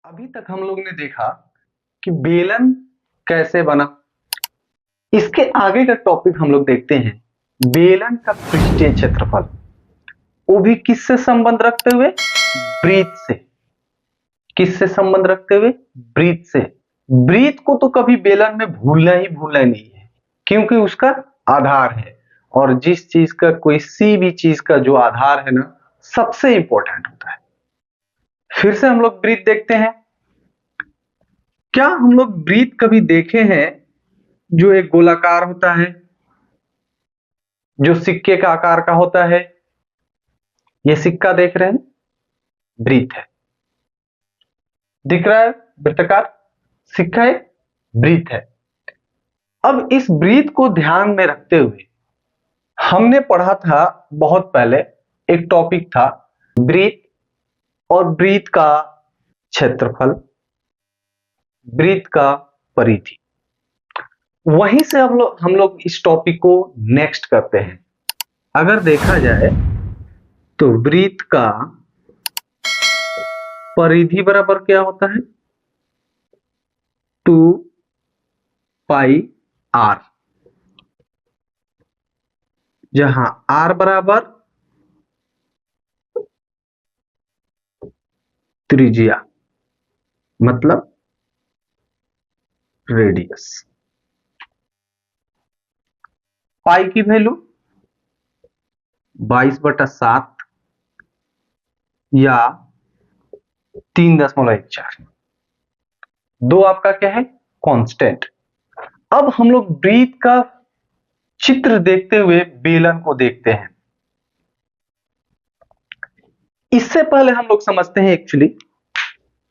अभी तक हम लोग ने देखा कि बेलन कैसे बना। इसके आगे का टॉपिक हम लोग देखते हैं बेलन का पृष्ठीय क्षेत्रफल, वो भी किससे संबंध रखते हुए? वृत्त से। किससे संबंध रखते हुए? वृत्त से। वृत्त को तो कभी बेलन में भूलना ही भूलना नहीं है, क्योंकि उसका आधार है, और जिस चीज का किसी भी चीज का जो आधार है ना, सबसे इंपॉर्टेंट होता है। फिर से हम लोग वृत्त देखते हैं। क्या हम लोग वृत्त कभी देखे हैं जो एक गोलाकार होता है, जो सिक्के का आकार का होता है? ये सिक्का देख रहे हैं, वृत्त है। दिख रहा है वृत्ताकार सिक्का, है वृत्त है। अब इस वृत्त को ध्यान में रखते हुए हमने पढ़ा था बहुत पहले, एक टॉपिक था वृत्त और वृत्त का क्षेत्रफल, वृत्त का परिधि। वहीं से हम लोग इस टॉपिक को नेक्स्ट करते हैं। अगर देखा जाए तो वृत्त का परिधि बराबर क्या होता है? 2 पाई r, जहां r बराबर त्रिज्या मतलब रेडियस। पाई की वैल्यू 22/7 या 3.14। दो आपका क्या है? कांस्टेंट। अब हम लोग वृत्त का चित्र देखते हुए बेलन को देखते हैं। इससे पहले हम लोग समझते हैं एक्चुअली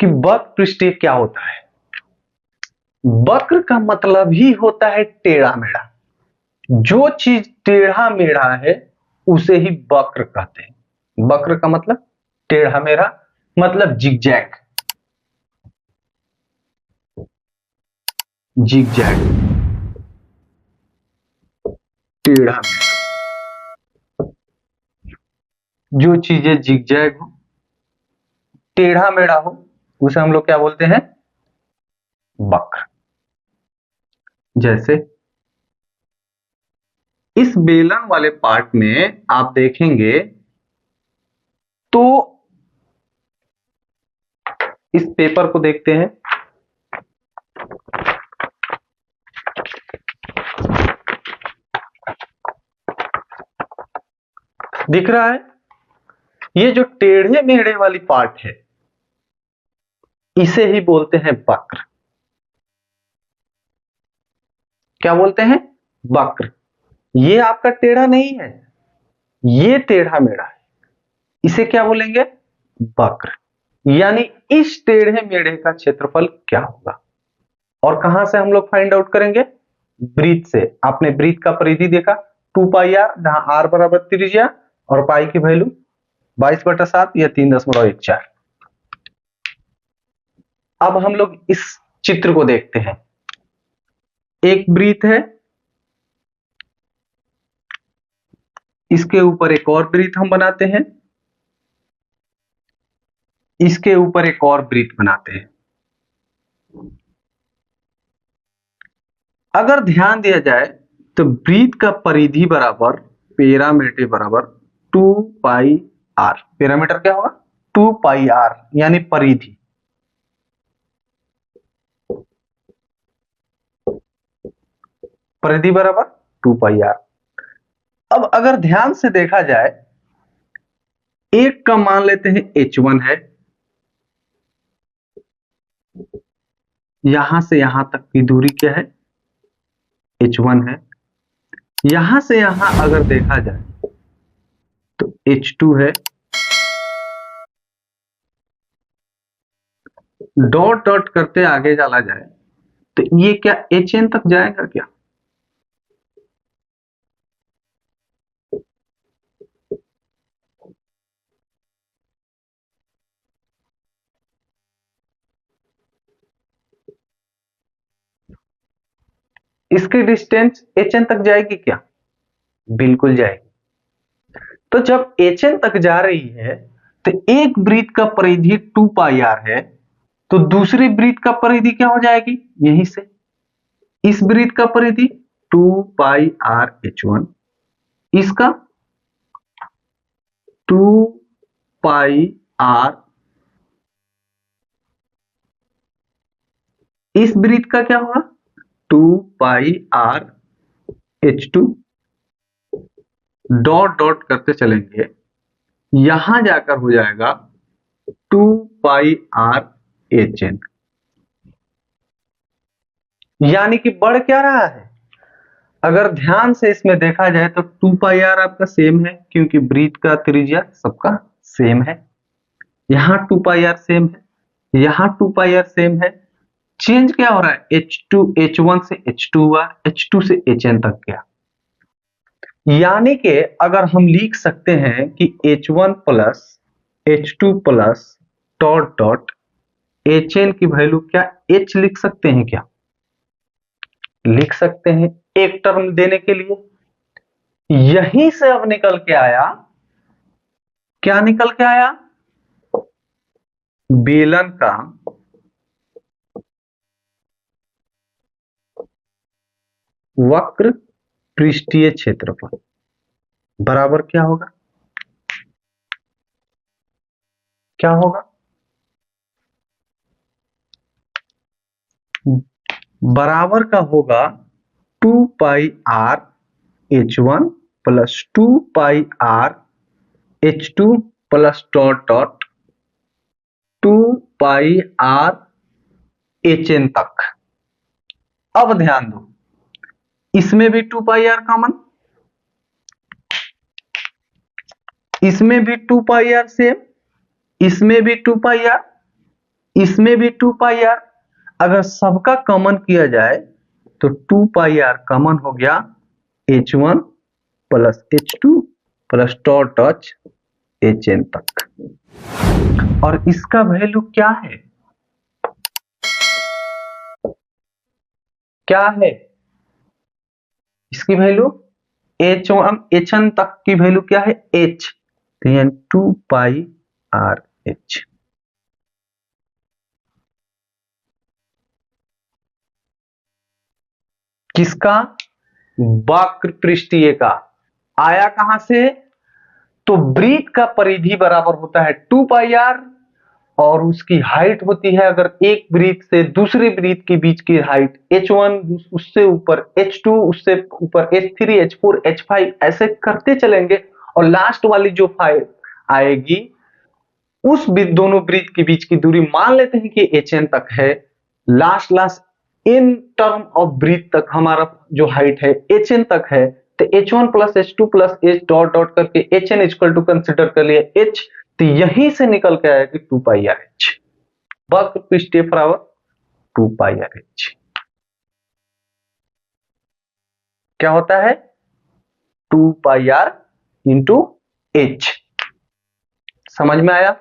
कि वक्र पृष्ठीय क्या होता है। वक्र का मतलब ही होता है टेढ़ा मेढ़ा। जो चीज टेढ़ा मेढ़ा है उसे ही वक्र कहते हैं। वक्र का मतलब टेढ़ा मेढ़ा, मतलब जिगजैग। जिगजैग, टेढ़ा मेढ़ा। जो चीजें जिगजैग हो, टेढ़ा मेढ़ा हो, उसे हम लोग क्या बोलते हैं? वक्र। जैसे इस बेलन वाले पार्ट में आप देखेंगे तो इस पेपर को देखते हैं, दिख रहा है? ये जो टेढ़े मेढ़े वाली पार्ट है इसे ही बोलते हैं वक्र। क्या बोलते हैं? वक्र। ये आपका टेढ़ा नहीं है, ये टेढ़ा मेढ़ा है, इसे क्या बोलेंगे? वक्र। यानी इस टेढ़े मेढ़े का क्षेत्रफल क्या होगा, और कहां से हम लोग फाइंड आउट करेंगे? वृत्त से। आपने वृत्त का परिधि देखा 2 पाई r, जहां r बराबर त्रिज्या और पाई की वैल्यू 22/7 या 3.14। अब हम लोग इस चित्र को देखते हैं। एक वृत्त है, इसके ऊपर एक और वृत्त हम बनाते हैं, इसके ऊपर एक और वृत्त बनाते हैं। अगर ध्यान दिया जाए तो वृत्त का परिधि बराबर पैरामीटर बराबर 2 पाई r। पैरामीटर क्या होगा? 2 पाई r, यानी परिधि। परिधि बराबर 2 पाई r। अब अगर ध्यान से देखा जाए, एक का मान लेते हैं h1 है, यहां से यहां तक की दूरी क्या है? h1 है। यहां से यहां अगर देखा जाए तो h2 है। डॉट डॉट करते आगे चला जाए तो ये क्या hn तक जाएगा क्या? इसकी डिस्टेंस hn तक जाएगी क्या? बिल्कुल जाएगी। तो जब hn तक जा रही है तो एक वृत्त का परिधि 2 पाई r है, तो दूसरी वृत्त का परिधि क्या हो जाएगी, यहीं से इस वृत्त का परिधि 2πr/h1, इसका 2πr, इस वृत्त का क्या होगा 2πr/h2, डॉट डॉट करते चलेंगे, यहां जाकर हो जाएगा 2πr/hn। यानी कि बढ़ क्या रहा है, अगर ध्यान से इसमें देखा जाए तो 2πr आपका सेम है क्योंकि वृत्त का त्रिज्या सबका सेम है, यहां 2πr सेम है, यहां 2πr सेम है। चेंज क्या हो रहा है, H1 से H2 हुआ, H2 से Hn तक गया। यानी कि अगर हम लिख सकते हैं कि H1 plus H2 plus dot dot Hn की वैल्यू क्या H लिख सकते हैं, क्या लिख सकते हैं, एक टर्म देने के लिए। यहीं से अब निकल के आया, क्या निकल के आया, बेलन का वक्र पृष्ठीय क्षेत्रफल बराबर क्या होगा, क्या होगा, बराबर का होगा 2πr/h1 plus 2πr/h2 plus dot dot 2πr/hn तक। अब ध्यान दो, इसमें भी 2πr कॉमन, इसमें भी 2πr सेम, इसमें भी 2πr, इसमें भी 2πr। अगर सबका कॉमन किया जाए तो 2πr कॉमन हो गया h1 plus h2 plus dot dot hn तक। और इसका वैल्यू क्या है, क्या है इसकी वैल्यू, hn तक की वैल्यू क्या है h, तो यानी 2πrh। किसका, वक्र पृष्ठीय का। आया कहां से, तो वृत्त का परिधि बराबर होता है 2πr और उसकी हाइट होती है, अगर एक वृत्त से दूसरी वृत्त के बीच की हाइट h1, उससे ऊपर h2, उससे ऊपर h3, h4, h5, ऐसे करते चलेंगे और लास्ट वाली जो फाइल आएगी उस दोनों वृत्त के बीच की दूरी मान लेते हैं कि hn तक है। लास्ट इन टर्म ऑफ वृत्त तक हमारा जो हाइट है hn तक है, तो h1 plus h2 plus h dot dot करके hn इक्वल टू कंसिडर कर लिया h, तो यहीं से निकल के आया कि 2πrh, वक्र पृष्ठीय बराबर 2πrh। क्या होता है 2πr इंटू h। समझ में आया,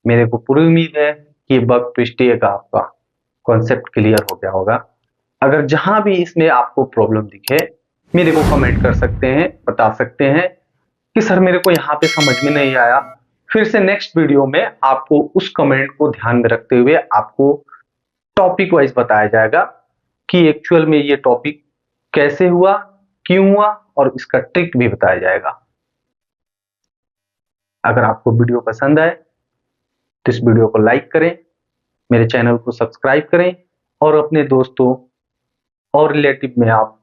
मेरे को पूरी उम्मीद है कि वक्र पृष्ठीय का आपका कॉन्सेप्ट क्लियर हो गया होगा। अगर जहां भी इसमें आपको प्रॉब्लम दिखे मेरे को कमेंट कर सकते हैं, बता सकते हैं कि सर मेरे को यहाँ पे समझ में नहीं आया। फिर से नेक्स्ट वीडियो में आपको उस कमेंट को ध्यान में रखते हुए आपको टॉपिक वाइज बताया जाएगा कि एक्चुअल में ये टॉपिक कैसे हुआ, क्यों हुआ, और इसका ट्रिक भी बताया जाएगा। अगर आपको वीडियो पसंद आए तो इस वीडियो को लाइक करें, मेरे चैनल को सब्सक्राइब करें और अपने दोस्तों और रिलेटिव में आप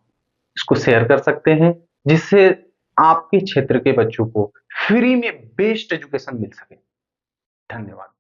इसको शेयर कर सकते हैं, जिससे आपके क्षेत्र के बच्चों को फ्री में बेस्ट एजुकेशन मिल सके। धन्यवाद।